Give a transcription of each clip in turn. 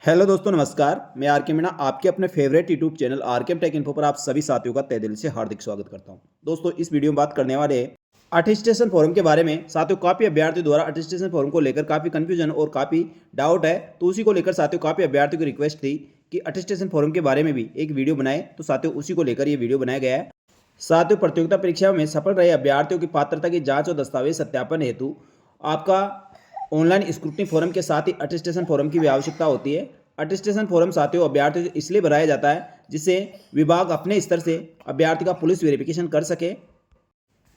Hello दोस्तों, नमस्कार। मैं आर के मीणा आपके अपने फेवरेट यूट्यूब चैनल आर के टेक इन्फो पर आप सभी साथियों का तहे दिल से हार्दिक स्वागत करता हूं। दोस्तों, इस वीडियो में बात करने वाले अटेस्टेशन फॉर्म के बारे में। साथियों, काफ़ी अभ्यर्थियों द्वारा अटेस्टेशन फॉर्म को लेकर काफ़ी कन्फ्यूजन और काफ़ी डाउट है, तो उसी को लेकर साथियों काफ़ी अभ्यर्थियों की रिक्वेस्ट थी कि अटेस्टेशन फॉर्म के बारे में भी एक वीडियो बनाए, तो साथियों उसी को लेकर ये वीडियो बनाया गया है। साथियों, प्रतियोगिता परीक्षा में सफल रहे अभ्यर्थियों की पात्रता की जांच और दस्तावेज सत्यापन हेतु आपका ऑनलाइन स्क्रूटनी फॉर्म के साथ ही अटेस्टेशन फॉर्म की भी आवश्यकता होती है। अटेस्टेशन फॉर्म साथियों अभ्यर्थी से इसलिए भराया जाता है जिससे विभाग अपने स्तर से अभ्यर्थी का पुलिस वेरिफिकेशन कर सके।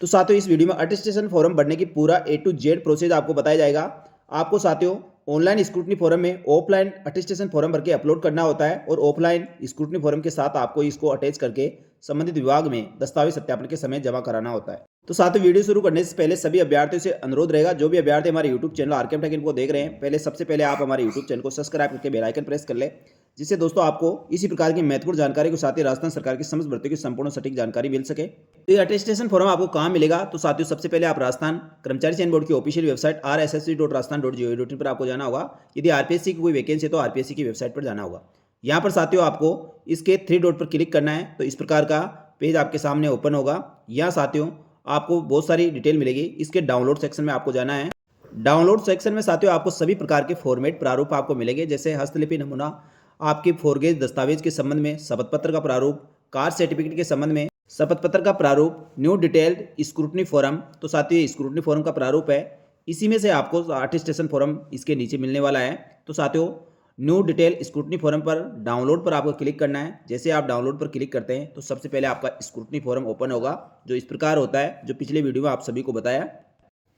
तो साथियों, इस वीडियो में अटेस्टेशन फॉर्म भरने की पूरा ए टू जेड प्रोसेस आपको बताया जाएगा। आपको साथियों ऑनलाइन स्क्रूटनी फॉर्म में ऑफलाइन अटेस्टेशन फॉर्म भर के अपलोड करना होता है और ऑफलाइन स्क्रूटनी फॉर्म के साथ आपको इसको अटैच करके संबंधित विभाग में दस्तावेज सत्यापन के समय जमा कराना होता है। तो साथियों, वीडियो शुरू करने से पहले सभी अभ्यर्थियों से अनुरोध रहेगा, जो भी अभ्यर्थी हमारे YouTube channel RKM take info देख रहे हैं, सबसे पहले आप हमारे यूट्यूब चैनल को सब्सक्राइब करके बेल आइकन प्रेस कर ले, जिससे दोस्तों आपको इसी प्रकार की महत्वपूर्ण जानकारी के साथ ही राजस्थान सरकार की समस्त भर्तियों की संपूर्ण सटीक जानकारी मिल सके। तो ये अटेस्टेशन फॉर्म आपको कहाँ मिलेगा? तो साथियों, सबसे पहले आप राजस्थान कर्मचारी चयन बोर्ड की ऑफिशियल वेबसाइट rssc.rajasthan.gov.in पर आपको जाना होगा। यदि आरपीएससी की कोई वैकेंसी है तो आरपीएससी की वेबसाइट पर जाना होगा। यहाँ पर साथियों आपको इसके 3 डॉट पर क्लिक करना है, तो इस प्रकार का पेज आपके सामने ओपन होगा। यहाँ साथियों आपको बहुत सारी डिटेल मिलेगी। इसके डाउनलोड सेक्शन में आपको जाना है। डाउनलोड सेक्शन में साथियों आपको सभी प्रकार के फॉर्मेट प्रारूप आपको मिलेंगे, जैसे हस्तलिपि नमूना, आपके फोरगेज दस्तावेज के संबंध में शपथ पत्र का प्रारूप, कास्ट सर्टिफिकेट के संबंध में शपथ पत्र का प्रारूप, न्यू डिटेल्ड स्क्रूटनी फॉर्म। तो साथियों स्क्रूटनी फॉर्म का प्रारूप है, इसी में से आपको अटेस्टेशन फॉर्म इसके नीचे मिलने वाला है। तो साथियों न्यू डिटेल स्क्रूटनी फॉर्म पर डाउनलोड पर आपको क्लिक करना है। जैसे आप डाउनलोड पर क्लिक करते हैं तो सबसे पहले आपका स्क्रूटनी फॉर्म ओपन होगा, जो इस प्रकार होता है, जो पिछले वीडियो में आप सभी को बताया।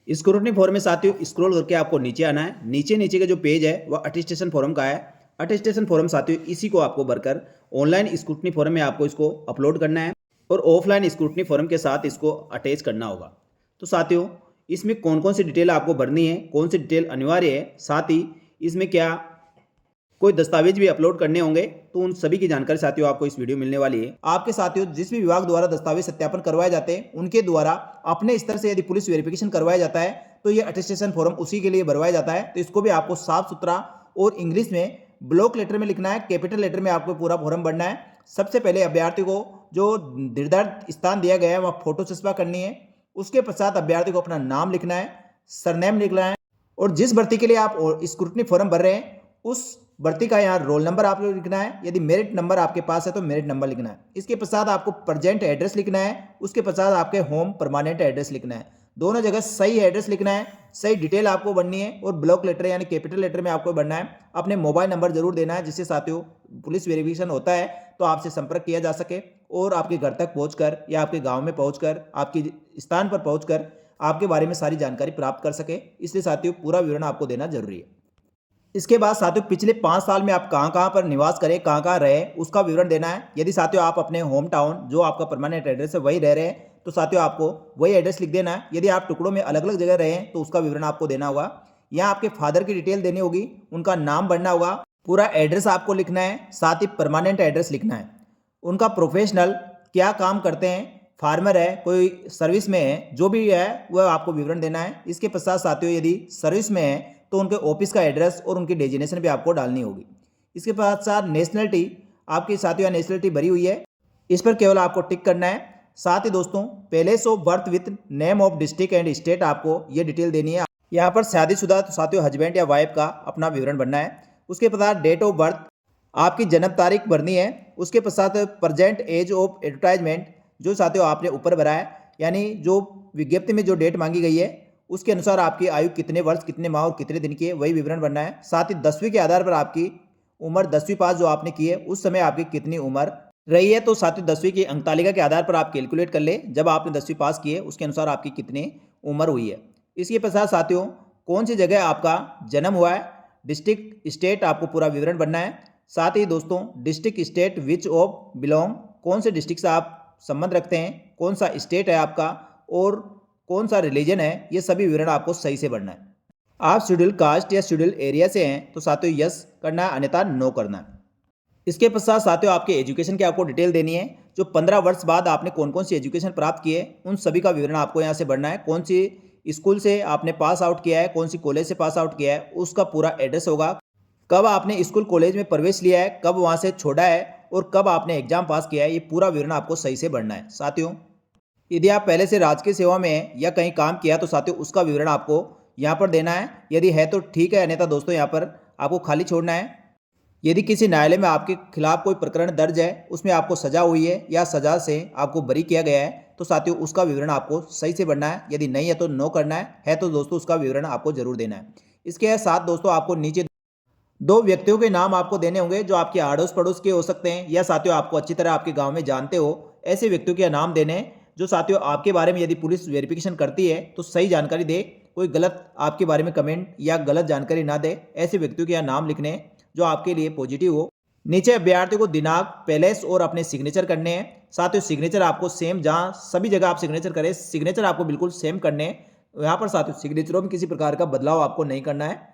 स्क्रूटनी फॉर्म में साथियों स्क्रॉल करके आपको नीचे आना है। नीचे नीचे का जो पेज है वह अटेस्टेशन फॉर्म का है। अटेस्टेशन फॉर्म साथियों इसी को आपको भरकर ऑनलाइन स्क्रूटनी फॉर्म में आपको इसको अपलोड करना है और ऑफलाइन स्क्रूटनी फॉर्म के साथ इसको अटैच करना होगा। तो साथियों इसमें कौन कौन सी डिटेल आपको भरनी है, कौन सी डिटेल अनिवार्य है, साथ ही इसमें क्या कोई दस्तावेज भी अपलोड करने होंगे, तो उन सभी की जानकारी साथियों आपको इस वीडियो में मिलने वाली है। आपके साथियों जिस भी विभाग द्वारा दस्तावेज सत्यापन करवाए जाते हैं उनके द्वारा अपने स्तर से यदि पुलिस वेरिफिकेशन करवाया जाता है तो ये अटेस्टेशन फॉर्म उसी के लिए भरवाया जाता है। तो इसको भी आपको साफ सुथरा और इंग्लिश में ब्लॉक लेटर में लिखना है, कैपिटल लेटर में आपको पूरा फॉर्म भरना है। सबसे पहले अभ्यर्थी को जो निर्धारित स्थान दिया गया है वहाँ फोटो चस्पा करनी है। उसके पश्चात अभ्यर्थी को अपना नाम लिखना है, सरनेम लिखना है और जिस भर्ती के लिए आप स्क्रूटनी फॉर्म भर रहे हैं उस भर्ती का यहाँ रोल नंबर आपको लिखना है। यदि मेरिट नंबर आपके पास है तो मेरिट नंबर लिखना है। इसके पश्चात आपको प्रेजेंट एड्रेस लिखना है, उसके पश्चात आपके होम परमानेंट एड्रेस लिखना है। दोनों जगह सही एड्रेस लिखना है, सही डिटेल आपको बननी है और ब्लॉक लेटर यानी कैपिटल लेटर में आपको बनना है। अपने मोबाइल नंबर जरूर देना है, जिससे साथियों पुलिस वेरिफिकेशन होता है तो आपसे संपर्क किया जा सके और आपके घर तक पहुंचकर या आपके गांव में पहुंचकर आपके स्थान पर पहुंचकर आपके बारे में सारी जानकारी प्राप्त कर सके। इसलिए साथियों पूरा विवरण आपको देना जरूरी है। इसके बाद साथियों पिछले 5 साल में आप कहाँ पर निवास करें, कहाँ रहे, उसका विवरण देना है। यदि साथियों आप अपने होम टाउन जो आपका परमानेंट एड्रेस है वही रह रहे हैं तो साथियों आपको वही एड्रेस लिख देना है। यदि आप टुकड़ों में अलग अलग जगह रहे हैं तो उसका विवरण आपको देना होगा। यहाँ आपके फादर की डिटेल देनी होगी, उनका नाम भरना होगा, पूरा एड्रेस आपको लिखना है, साथ ही परमानेंट एड्रेस लिखना है। उनका प्रोफेशनल क्या काम करते हैं, फार्मर है, कोई सर्विस में है, जो भी है वह आपको विवरण देना है। इसके पश्चात साथियों यदि सर्विस में है तो उनके ऑफिस का एड्रेस और उनकी डेजिनेशन भी आपको डालनी होगी। इसके पश्चात नेशनलिटी आपकी साथियों नेशनलिटी भरी हुई है, इस पर केवल आपको टिक करना है। साथ ही दोस्तों place of birth with name of district and state आपको ये डिटेल देनी है। यहाँ पर शादीशुदा तो साथियों हस्बैंड या वाइफ का अपना विवरण भरना है। उसके पश्चात डेट ऑफ बर्थ आपकी जन्म तारीख भरनी है। उसके पश्चात प्रेजेंट एज ऑफ एडवर्टाइजमेंट जो साथियों आपने ऊपर भरा है, यानी जो विज्ञप्ति में जो डेट मांगी गई है उसके अनुसार आपकी आयु कितने वर्ष, कितने माह और कितने दिन की है, वही विवरण भरना है। साथ ही 10वीं के आधार पर आपकी उम्र 10वीं पास जो आपने की है उस समय आपकी कितनी उम्र रही है, तो साथियों 10वीं की अंक तालिका के आधार पर आप कैलकुलेट कर ले, जब आपने 10वीं पास की है उसके अनुसार आपकी कितनी उम्र हुई है। इसके पश्चात साथियों कौन सी जगह आपका जन्म हुआ है, डिस्ट्रिक्ट स्टेट आपको पूरा विवरण भरना है। साथ ही दोस्तों district state which of belong, कौन से डिस्ट्रिक्ट से आप संबंध रखते हैं, कौन सा स्टेट है आपका और कौन सा रिलीजन है, ये सभी विवरण आपको सही से भरना है। आप शेड्यूल कास्ट या शेड्यूल एरिया से हैं तो साथियों यस करना है, अन्यथा नो करना है। इसके पश्चात साथियों आपके एजुकेशन की आपको डिटेल देनी है। जो 15 वर्ष बाद आपने कौन कौन सी एजुकेशन प्राप्त की है उन सभी का विवरण आपको यहाँ से भरना है। कौन सी स्कूल से आपने पास आउट किया है, कौन सी कॉलेज से पास आउट किया है, उसका पूरा एड्रेस होगा। कब आपने स्कूल कॉलेज में प्रवेश लिया है, कब वहाँ से छोड़ा है और कब आपने एग्जाम पास किया है, ये पूरा विवरण आपको सही से भरना है। साथियों, यदि आप पहले से राजकीय सेवा में हैं या कहीं काम किया तो साथियों उसका विवरण आपको यहाँ पर देना है। यदि है तो ठीक है, अन्यथा दोस्तों यहाँ पर आपको खाली छोड़ना है। यदि किसी न्यायालय में आपके खिलाफ कोई प्रकरण दर्ज है, उसमें आपको सजा हुई है या सजा से आपको बरी किया गया है, तो साथियों उसका विवरण आपको सही से भरना है। यदि नहीं है तो नो करना है तो दोस्तों उसका विवरण आपको जरूर देना है। इसके साथ दोस्तों आपको नीचे 2 व्यक्तियों के नाम आपको देने होंगे जो आपके आड़ोस पड़ोस के हो सकते हैं या साथियों आपको अच्छी तरह आपके गांव में जानते हो। ऐसे व्यक्तियों के नाम देने हैं जो साथियों आपके बारे में यदि पुलिस वेरिफिकेशन करती है तो सही जानकारी दे, कोई गलत आपके बारे में कमेंट या गलत जानकारी ना दे। ऐसे व्यक्तियों के यहाँ नाम लिखने हैं जो आपके लिए पॉजिटिव हो। नीचे अभ्यर्थी को दिनांक, पैलेस और अपने सिग्नेचर करने हैं। साथियों सिग्नेचर आपको सेम, जहाँ सभी जगह आप सिग्नेचर करें, सिग्नेचर आपको बिल्कुल सेम करने हैं। यहाँ पर साथियों सिग्नेचरों में किसी प्रकार का बदलाव आपको नहीं करना है।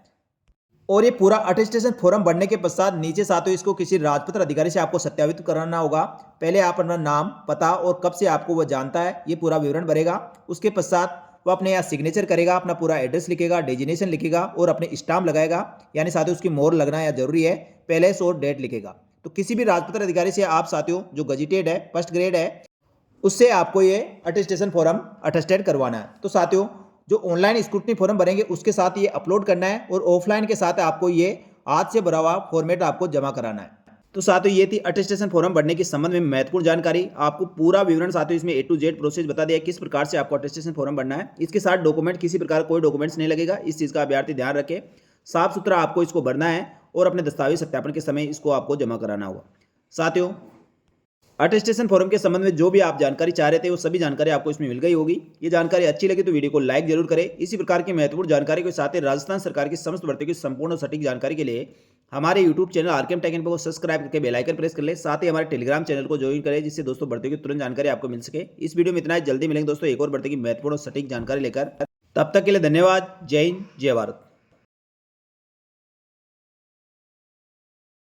और ये पूरा अटेस्टेशन फॉर्म भरने के पश्चात नीचे साथियों इसको किसी राजपत्र अधिकारी से आपको सत्यापित कराना होगा। पहले आप अपना नाम, पता और कब से आपको वह जानता है ये पूरा विवरण भरेगा। उसके पश्चात वो अपने यहाँ सिग्नेचर करेगा, अपना पूरा एड्रेस लिखेगा, डेजिनेशन लिखेगा और अपने स्टाम्प लगाएगा, यानी साथियों उसकी मोहर लगना या जरूरी है, पैलेस और डेट लिखेगा। तो किसी भी राजपत्र अधिकारी से आप साथियों जो गजिटेड है, फर्स्ट ग्रेड है, उससे आपको ये अटेस्टेशन फॉर्म अटेस्टेड करवाना है। तो साथियों जो ऑनलाइन स्क्रूटनी फॉर्म भरेंगे उसके साथ ये अपलोड करना है और ऑफलाइन के साथ आपको ये हाथ से भरा हुआ फॉर्मेट आपको जमा कराना है। तो साथियों ये थी अटेस्टेशन फॉर्म भरने के संबंध में महत्वपूर्ण जानकारी। आपको पूरा विवरण साथियों इसमें A to Z प्रोसेस बता दिया किस प्रकार से आपको अटेस्टेशन फॉर्म भरना है। इसके साथ डॉक्यूमेंट, किसी प्रकार कोई डॉक्यूमेंट्स नहीं लगेगा, इस चीज़ का अभ्यर्थी ध्यान रखे। साफ सुथरा आपको इसको भरना है और अपने दस्तावेज सत्यापन के समय इसको आपको जमा कराना होगा। साथियों अटेस्टेशन फॉर्म के संबंध में जो भी आप जानकारी चाह रहे थे वो सभी जानकारी आपको इसमें मिल गई होगी। ये जानकारी अच्छी लगी तो वीडियो को लाइक जरूर करें। इसी प्रकार की महत्वपूर्ण जानकारी के साथ ही राजस्थान सरकार की समस्त भर्तियों की संपूर्ण और सटीक जानकारी के लिए हमारे YouTube channel RKM take info को सब्सक्राइब करके बेल आइकन प्रेस कर ले। साथ ही हमारे टेलीग्राम चैनल को ज्वाइन करें जिससे दोस्तों भर्तियों की तुरंत जानकारी आपको मिल सके। इस वीडियो में इतना ही, जल्दी मिलेंगे दोस्तों एक और भर्ती की महत्वपूर्ण और सटीक जानकारी लेकर। तब तक के लिए धन्यवाद। जय हिंद, जय भारत।